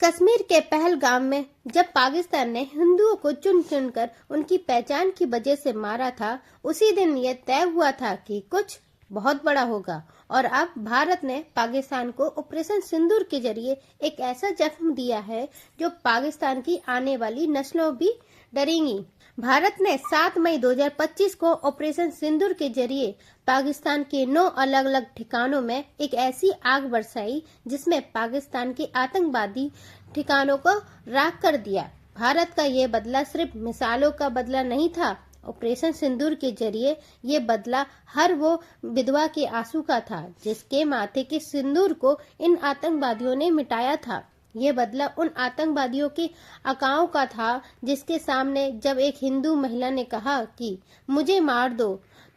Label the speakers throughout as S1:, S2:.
S1: कश्मीर के पहलगाम में जब पाकिस्तान ने हिंदुओं को चुन चुनकर उनकी पहचान की वजह से मारा था, उसी दिन ये तय हुआ था कि कुछ बहुत बड़ा होगा। और अब भारत ने पाकिस्तान को ऑपरेशन सिंदूर के जरिए एक ऐसा जख्म दिया है जो पाकिस्तान की आने वाली नस्लों भी डरेंगी। भारत ने 7 मई 2025 को ऑपरेशन सिंदूर के जरिए पाकिस्तान के 9 अलग अलग ठिकानों में एक ऐसी आग बरसाई जिसमें पाकिस्तान के आतंकवादी ठिकानों को राख कर दिया। भारत का ये बदला सिर्फ मिसालों का बदला नहीं था। ऑपरेशन सिंदूर के जरिए ये बदला हर वो विधवा के आंसू का था जिसके माथे के सिंदूर को इन आतंकवादियों ने मिटाया था। ये बदला उन आतंकवादियों के अकाओं का था जिसके सामने जब एक हिंदू महिला ने कहा कि मुझे मार दो,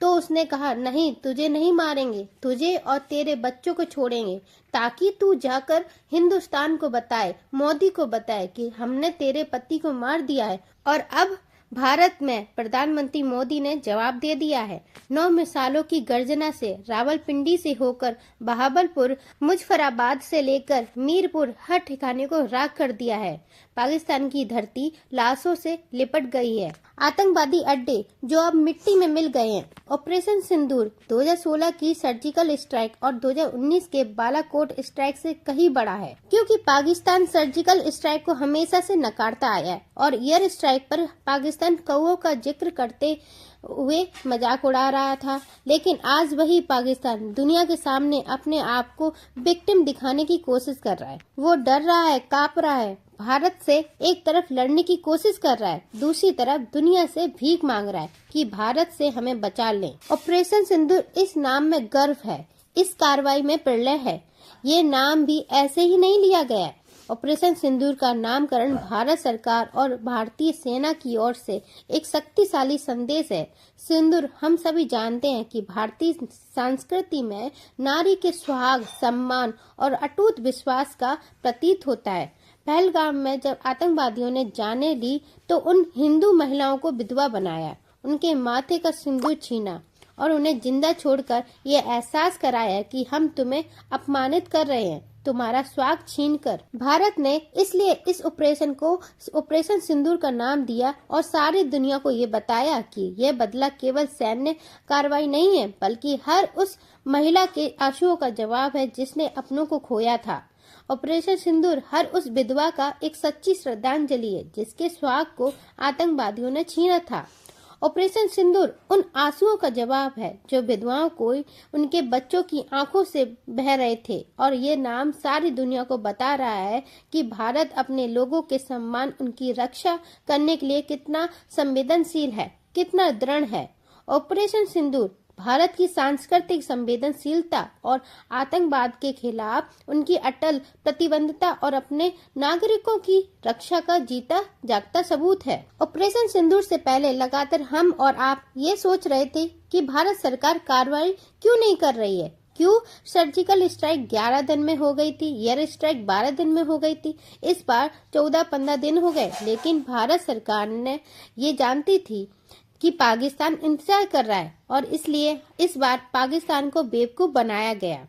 S1: तो उसने कहा नहीं, तुझे नहीं मारेंगे, तुझे और तेरे बच्चों को छोड़ेंगे ताकि तू जाकर हिंदुस्तान को बताए, मोदी को बताए कि हमने तेरे पति को मार दिया है। और अब भारत में प्रधानमंत्री मोदी ने जवाब दे दिया है। 9 मिसालों की गर्जना से रावलपिंडी से होकर बहावलपुर, मुजफ्फराबाद से लेकर मीरपुर हर ठिकाने को राख कर दिया है। पाकिस्तान की धरती लाशों से लिपट गई है। आतंकवादी अड्डे जो अब मिट्टी में मिल गए हैं। ऑपरेशन सिंदूर 2016 की सर्जिकल स्ट्राइक और 2019 के बालाकोट स्ट्राइक से कहीं बड़ा है, क्योंकि पाकिस्तान सर्जिकल स्ट्राइक को हमेशा से नकारता आया है और एयर स्ट्राइक पर पाकिस्तान कौओं का जिक्र करते हुए मजाक उड़ा रहा था। लेकिन आज वही पाकिस्तान दुनिया के सामने अपने आप को विक्टिम दिखाने की कोशिश कर रहा है। वो डर रहा है, कांप रहा है। भारत से एक तरफ लड़ने की कोशिश कर रहा है, दूसरी तरफ दुनिया से भीख मांग रहा है कि भारत से हमें बचा लें। ऑपरेशन सिंदूर इस नाम में गर्व है, इस कार्रवाई में प्रलय है। ये नाम भी ऐसे ही नहीं लिया गया है। ऑपरेशन सिंदूर का नामकरण भारत सरकार और भारतीय सेना की ओर से एक शक्तिशाली संदेश है। सिंदूर हम सभी जानते हैं कि भारतीय संस्कृति में नारी के सुहाग, सम्मान और अटूट विश्वास का प्रतीक होता है। पहलगाम में जब आतंकवादियों ने जाने ली तो उन हिंदू महिलाओं को विधवा बनाया, उनके माथे का सिंदूर छीना और उन्हें जिंदा छोड़कर ये एहसास कराया कि हम तुम्हें अपमानित कर रहे हैं, तुम्हारा स्वागत छीनकर। भारत ने इसलिए इस ऑपरेशन को ऑपरेशन सिंदूर का नाम दिया और सारी दुनिया को ये बताया कि यह बदला केवल सैन्य कार्रवाई नहीं है, बल्कि हर उस महिला के आंसुओं का जवाब है जिसने अपनों को खोया था। ऑपरेशन सिंदूर हर उस विधवा का एक सच्ची श्रद्धांजलि है जिसके सुहाग को आतंकवादियों ने छीना था। ऑपरेशन सिंदूर उन आंसुओं का जवाब है जो विधवाओं को उनके बच्चों की आंखों से बह रहे थे। और ये नाम सारी दुनिया को बता रहा है कि भारत अपने लोगों के सम्मान, उनकी रक्षा करने के लिए कितना संवेदनशील है, कितना दृढ़ है। ऑपरेशन सिंदूर भारत की सांस्कृतिक संवेदनशीलता और आतंकवाद के खिलाफ उनकी अटल प्रतिबद्धता और अपने नागरिकों की रक्षा का जीता जागता सबूत है। ऑपरेशन सिंदूर से पहले लगातार हम और आप ये सोच रहे थे कि भारत सरकार कार्रवाई क्यों नहीं कर रही है, क्यों सर्जिकल स्ट्राइक 11 दिन में हो गई थी, एयर स्ट्राइक 12 दिन में हो गई थी, इस बार 14-15 दिन हो गए। लेकिन भारत सरकार ने ये जानती थी कि पाकिस्तान इंतजार कर रहा है और इसलिए इस बार पाकिस्तान को बेवकूफ बनाया गया,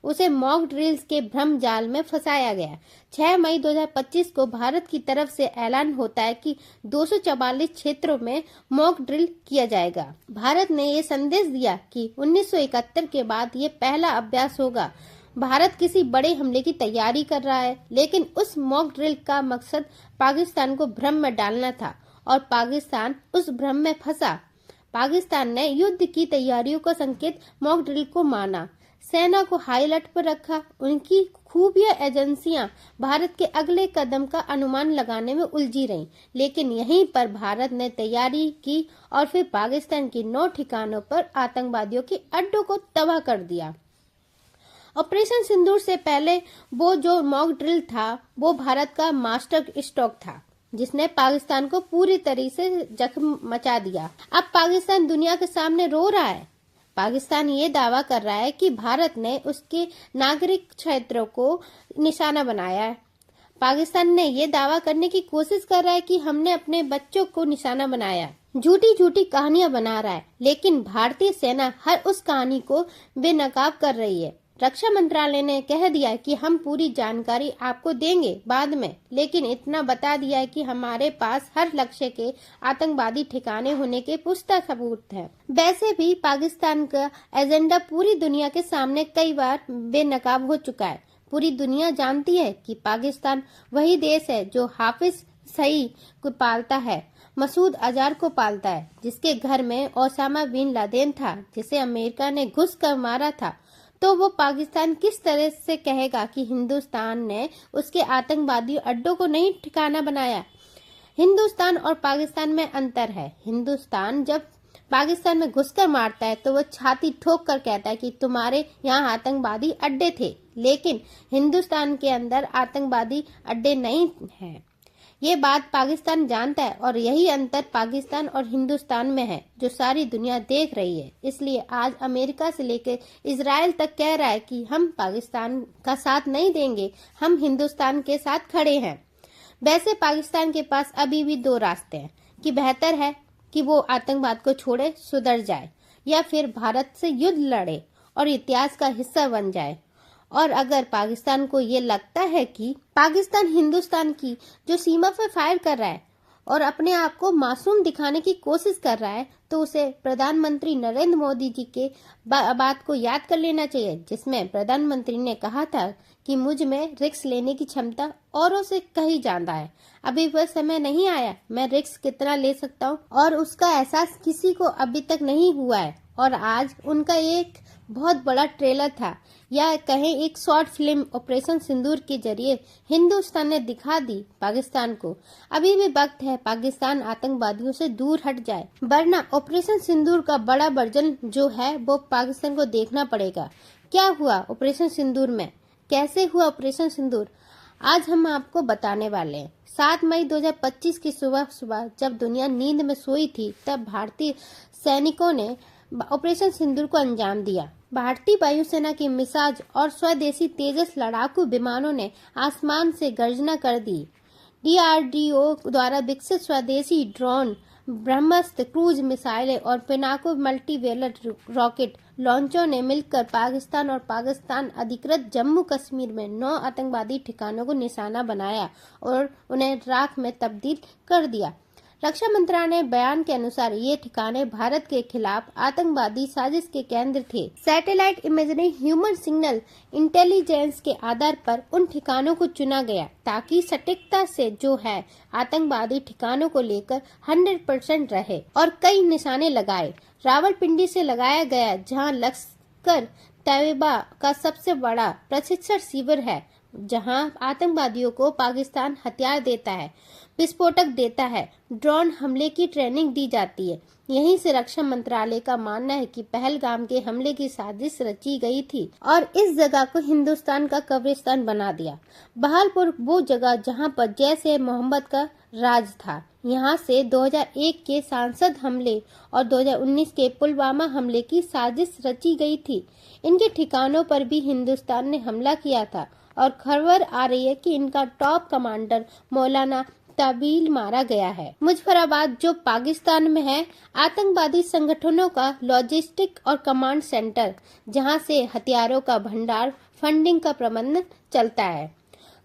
S1: उसे मॉक ड्रिल्स के भ्रम जाल में फंसाया गया। 6 मई 2025 को भारत की तरफ से ऐलान होता है कि 244 क्षेत्रों में मॉक ड्रिल किया जाएगा। भारत ने ये संदेश दिया कि 1971 के बाद ये पहला अभ्यास होगा। भारत किसी बड़े हमले की तैयारी कर रहा है, लेकिन उस मॉक ड्रिल का मकसद पाकिस्तान को भ्रम में डालना था और पाकिस्तान उस भ्रम में फंसा। पाकिस्तान ने युद्ध की तैयारियों का संकेत मॉक ड्रिल को माना, सेना को हाई अलर्ट पर रखा। उनकी खुफिया एजेंसियां भारत के अगले कदम का अनुमान लगाने में उलझी रहीं, लेकिन यहीं पर भारत ने तैयारी की और फिर पाकिस्तान की 9 ठिकानों पर आतंकवादियों के अड्डों को तबाह कर दिया। ऑपरेशन सिंदूर से पहले वो जो मॉक ड्रिल था वो भारत का मास्टर स्ट्रोक था जिसने पाकिस्तान को पूरी तरह से जख्म मचा दिया। अब पाकिस्तान दुनिया के सामने रो रहा है। पाकिस्तान ये दावा कर रहा है कि भारत ने उसके नागरिक क्षेत्रों को निशाना बनाया है। पाकिस्तान ने ये दावा करने की कोशिश कर रहा है कि हमने अपने बच्चों को निशाना बनाया। झूठी झूठी कहानियां बना रहा है, लेकिन भारतीय सेना हर उस कहानी को बेनकाब कर रही है। रक्षा मंत्रालय ने कह दिया कि हम पूरी जानकारी आपको देंगे बाद में, लेकिन इतना बता दिया है कि हमारे पास हर लक्ष्य के आतंकवादी ठिकाने होने के पुख्ता सबूत हैं। वैसे भी पाकिस्तान का एजेंडा पूरी दुनिया के सामने कई बार बेनकाब हो चुका है। पूरी दुनिया जानती है कि पाकिस्तान वही देश है जो हाफिज सईद को पालता है, मसूद अजहर को पालता है, जिसके घर में ओसामा बिन लादेन था, जिसे अमेरिका ने घुस कर मारा था। तो वो पाकिस्तान किस तरह से कहेगा कि हिंदुस्तान ने उसके आतंकवादी अड्डों को नहीं ठिकाना बनाया। हिंदुस्तान और पाकिस्तान में अंतर है। हिंदुस्तान जब पाकिस्तान में घुसकर मारता है तो वो छाती ठोक कर कहता है कि तुम्हारे यहाँ आतंकवादी अड्डे थे, लेकिन हिंदुस्तान के अंदर आतंकवादी अड्डे नहीं हैं। ये बात पाकिस्तान जानता है और यही अंतर पाकिस्तान और हिंदुस्तान में है जो सारी दुनिया देख रही है। इसलिए आज अमेरिका से लेकर इजराइल तक कह रहा है कि हम पाकिस्तान का साथ नहीं देंगे, हम हिंदुस्तान के साथ खड़े हैं। वैसे पाकिस्तान के पास अभी भी दो रास्ते हैं कि बेहतर है कि वो आतंकवाद को छोड़े, सुधर जाए, या फिर भारत से युद्ध लड़े और इतिहास का हिस्सा बन जाए। और अगर पाकिस्तान को ये लगता है कि पाकिस्तान हिंदुस्तान की जो सीमा पर फायर कर रहा है और अपने आप को मासूम दिखाने की कोशिश कर रहा है, तो उसे प्रधानमंत्री नरेंद्र मोदी जी के बात को याद कर लेना चाहिए, जिसमें प्रधानमंत्री ने कहा था कि मुझ में रिस्क लेने की क्षमता औरों से कहीं ज्यादा है। अभी वह समय नहीं आया, मैं रिस्क कितना ले सकता हूँ, और उसका एहसास किसी को अभी तक नहीं हुआ है। और आज उनका एक बहुत बड़ा ट्रेलर था, या कहें एक शॉर्ट फिल्म ऑपरेशन सिंदूर के जरिए हिंदुस्तान ने दिखा दी पाकिस्तान को। अभी भी वक्त है पाकिस्तान आतंकवादियों से दूर हट जाए, वरना ऑपरेशन सिंदूर का बड़ा वर्जन जो है वो पाकिस्तान को देखना पड़ेगा। क्या हुआ ऑपरेशन सिंदूर में, कैसे हुआ ऑपरेशन सिंदूर, आज हम आपको बताने वाले हैं। 7 मई 2025 की सुबह जब दुनिया नींद में सोई थी, तब भारतीय सैनिकों ने ऑपरेशन सिंदूर को अंजाम दिया। भारतीय वायुसेना की मिसाज और स्वदेशी तेजस लड़ाकू विमानों ने आसमान से गर्जना कर दी। डीआरडीओ द्वारा विकसित स्वदेशी ड्रोन, ब्रह्मस्त्र क्रूज मिसाइलें और पिनाको मल्टीवेलर रॉकेट लॉन्चरों ने मिलकर पाकिस्तान और पाकिस्तान अधिकृत जम्मू कश्मीर में 9 आतंकवादी ठिकानों को निशाना बनाया और उन्हें राख में तब्दील कर दिया। रक्षा मंत्रालय बयान के अनुसार ये ठिकाने भारत के खिलाफ आतंकवादी साजिश के केंद्र थे। Satellite imagery, human signal intelligence के आधार पर उन ठिकानों को चुना गया ताकि सटीकता से जो है आतंकवादी ठिकानों को लेकर 100% रहे, और कई निशाने लगाए। रावलपिंडी से लगाया गया, जहां लश्कर तैयबा का सबसे बड़ा प्रशिक्षण शिविर है, जहां आतंकवादियों को पाकिस्तान हथियार देता है, विस्फोटक देता है, ड्रोन हमले की ट्रेनिंग दी जाती है। यहीं से रक्षा मंत्रालय का मानना है कि पहलगाम के हमले की साजिश रची गई थी और इस जगह को हिंदुस्तान का कब्रिस्तान बना दिया। बहालपुर वो जगह जहां पर जैश मोहम्मद का राज था। यहाँ से 2001 के संसद हमले और 2019 के पुलवामा हमले की साजिश रची गई थी। इनके ठिकानों पर भी हिंदुस्तान ने हमला किया था और खबर आ रही है कि इनका टॉप कमांडर मौलाना तबील मारा गया है। मुजफ्फराबाद जो पाकिस्तान में है, आतंकवादी संगठनों का लॉजिस्टिक और कमांड सेंटर, जहां से हथियारों का भंडार, फंडिंग का प्रबंधन चलता है।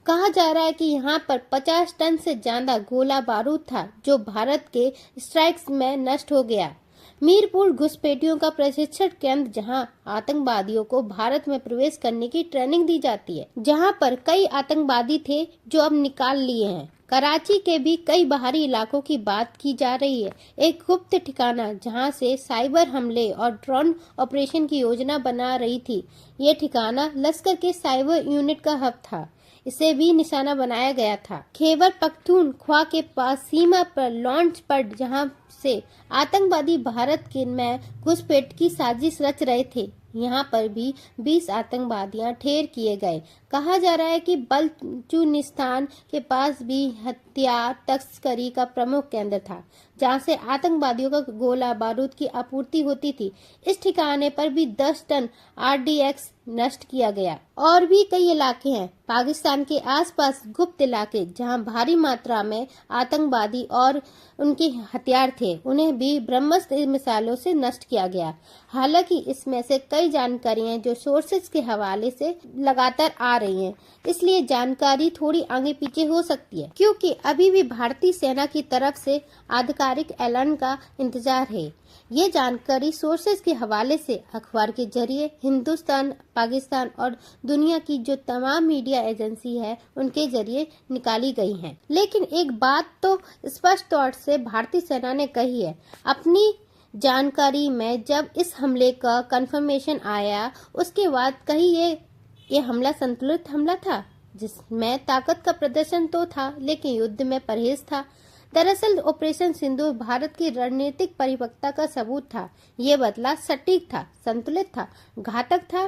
S1: कहा जा रहा है कि यहाँ पर 50 टन से ज्यादा गोला बारूद था जो भारत के स्ट्राइक्स में नष्ट हो गया। मीरपुर घुसपैठियों का प्रशिक्षण केंद्र, जहां आतंकवादियों को भारत में प्रवेश करने की ट्रेनिंग दी जाती है, जहां पर कई आतंकवादी थे जो अब निकाल लिए हैं। कराची के भी कई बाहरी इलाकों की बात की जा रही है। एक गुप्त ठिकाना जहां से साइबर हमले और ड्रोन ऑपरेशन की योजना बना रही थी। ये ठिकाना लश्कर के साइबर यूनिट का हब था, इसे भी निशाना बनाया गया था। खैबर पख्तूनख्वा के पास सीमा पर लॉन्च पैड, जहां से आतंकवादी भारत के में घुसपैठ की साजिश रच रहे थे, यहाँ पर भी 20 आतंकवादियां ढेर किए गए। कहा जा रहा है कि बलूचिस्तान के पास भी हथियार तस्करी का प्रमुख केंद्र था, जहां से आतंकवादियों का गोला बारूद की आपूर्ति होती थी। इस ठिकाने पर भी 10 टन RDX नष्ट किया गया। और भी कई इलाके हैं पाकिस्तान के आसपास, गुप्त इलाके, जहां भारी मात्रा में आतंकवादी और उनके हथियार थे, उन्हें भी ब्रह्मास्त्र मिसाइलों से नष्ट किया गया। हालांकि इसमें से कई जानकारियां जो सोर्सेज के हवाले से लगातार आ रही हैं, इसलिए जानकारी थोड़ी आगे पीछे हो सकती है, क्योंकि अभी भी भारतीय सेना की तरफ से आधिकारिक ऐलान का इंतजार है। ये जानकारी सोर्सेज के हवाले से अखबार के जरिए हिंदुस्तान, पाकिस्तान और दुनिया की जो तमाम मीडिया एजेंसी है उनके जरिए निकाली गई है। लेकिन एक बात तो स्पष्ट तौर से भारतीय सेना ने कही है अपनी जानकारी में, जब इस हमले का कंफर्मेशन आया उसके बाद कही ये हमला संतुलित हमला था, जिसमें ताकत का प्रदर्शन तो था लेकिन युद्ध में परहेज था। दरअसल ऑपरेशन सिंदूर भारत की रणनीतिक परिपक्वता का सबूत था। ये बदला सटीक था, संतुलित था, घातक था।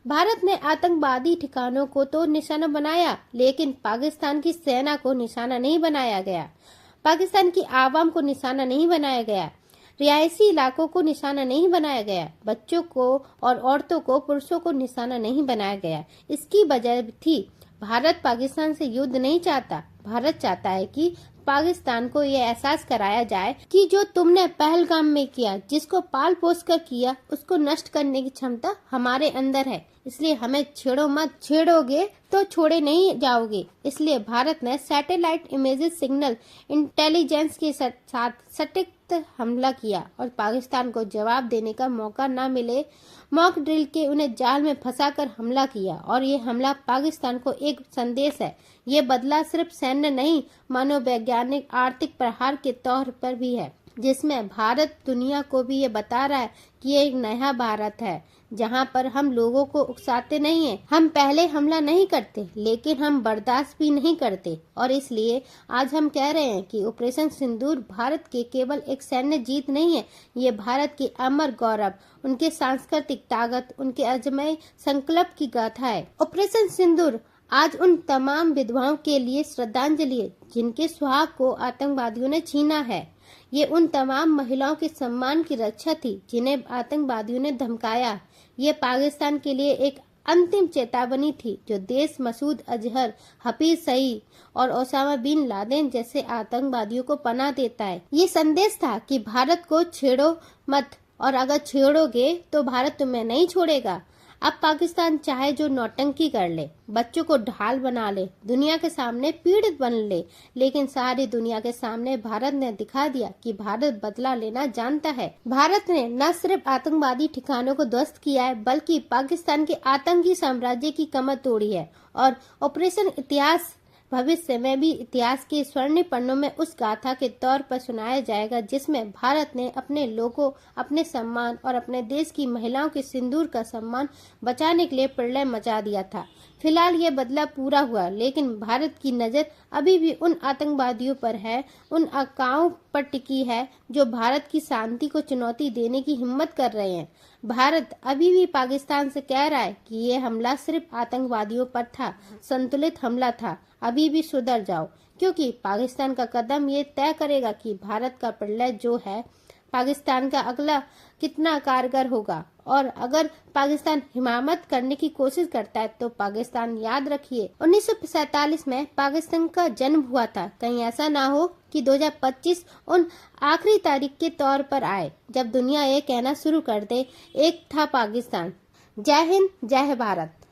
S1: भारत ने आतंकवादी ठिकानों को तो निशाना बनाया, लेकिन पाकिस्तान की सेना को निशाना नहीं बनाया गया। पाकिस्तान की आवाम को निशाना नहीं बनाया गया। रिहायशी इलाकों को निशाना नहीं बनाया गया। बच्चों को और औरतों को, पुरुषों को निशाना नहीं बनाया गया। इसकी वजह थी भारत पाकिस्तान से युद्ध नहीं चाहता। भारत चाहता है कि पाकिस्तान को ये एहसास कराया जाए कि जो तुमने पहलगाम में किया, जिसको पाल पोस कर किया, उसको नष्ट करने की क्षमता हमारे अंदर है। इसलिए हमें छेड़ो मत, छेड़ोगे तो छोड़े नहीं जाओगे। इसलिए भारत ने सैटेलाइट इमेजेस, सिग्नल इंटेलिजेंस के साथ सटीक हमला किया और पाकिस्तान को जवाब देने का मौका न मिले, मॉक ड्रिल के उन्हें जाल में फंसाकर हमला किया। और ये हमला पाकिस्तान को एक संदेश है। ये बदला सिर्फ सैन्य नहीं, मनोवैज्ञानिक, आर्थिक प्रहार के तौर पर भी है, जिसमें भारत दुनिया को भी ये बता रहा है कि ये एक नया भारत है, जहां पर हम लोगों को उकसाते नहीं हैं। हम पहले हमला नहीं करते, लेकिन हम बर्दाश्त भी नहीं करते। और इसलिए आज हम कह रहे हैं कि ऑपरेशन सिंदूर भारत के केवल एक सैन्य जीत नहीं है, ये भारत की अमर गौरव, उनके सांस्कृतिक ताकत, उनके अजमेय संकल्प की गाथा है। ऑपरेशन सिंदूर आज उन तमाम विधवाओं के लिए श्रद्धांजलि है जिनके सुहाग को आतंकवादियों ने छीना है। ये उन तमाम महिलाओं के सम्मान की रक्षा थी जिन्हें आतंकवादियों ने धमकाया। ये पाकिस्तान के लिए एक अंतिम चेतावनी थी, जो देश मसूद अजहर, हफीज सईद और ओसामा बिन लादेन जैसे आतंकवादियों को पनाह देता है। ये संदेश था कि भारत को छेड़ो मत, और अगर छेड़ोगे तो भारत तुम्हें नहीं छोड़ेगा। अब पाकिस्तान चाहे जो नौटंकी कर ले, बच्चों को ढाल बना ले, दुनिया के सामने पीड़ित बन ले, लेकिन सारी दुनिया के सामने भारत ने दिखा दिया कि भारत बदला लेना जानता है। भारत ने न सिर्फ आतंकवादी ठिकानों को ध्वस्त किया है, बल्कि पाकिस्तान के आतंकी साम्राज्य की कमर तोड़ी है। और ऑपरेशन इतिहास भविष्य में भी इतिहास के स्वर्णिम पन्नों में उस गाथा के तौर पर सुनाया जाएगा, जिसमें भारत ने अपने लोगों, अपने सम्मान और अपने देश की महिलाओं के सिंदूर का सम्मान बचाने के लिए प्रलय मचा दिया था। फिलहाल ये बदला पूरा हुआ, लेकिन भारत की नजर अभी भी उन आतंकवादियों पर है, उन आकाओं पर टिकी है जो भारत की शांति को चुनौती देने की हिम्मत कर रहे हैं। भारत अभी भी पाकिस्तान से कह रहा है कि ये हमला सिर्फ आतंकवादियों पर था, संतुलित हमला था। अभी भी सुधर जाओ, क्योंकि पाकिस्तान का कदम ये तय करेगा कि भारत का प्रलय जो है, पाकिस्तान का अगला कितना कारगर होगा। और अगर पाकिस्तान हिमामत करने की कोशिश करता है तो पाकिस्तान याद रखिए 1947 में पाकिस्तान का जन्म हुआ था। कहीं ऐसा ना हो कि 2025 उन आखिरी तारीख के तौर पर आए जब दुनिया ये कहना शुरू कर दे, एक था पाकिस्तान। जय हिंद, जय भारत।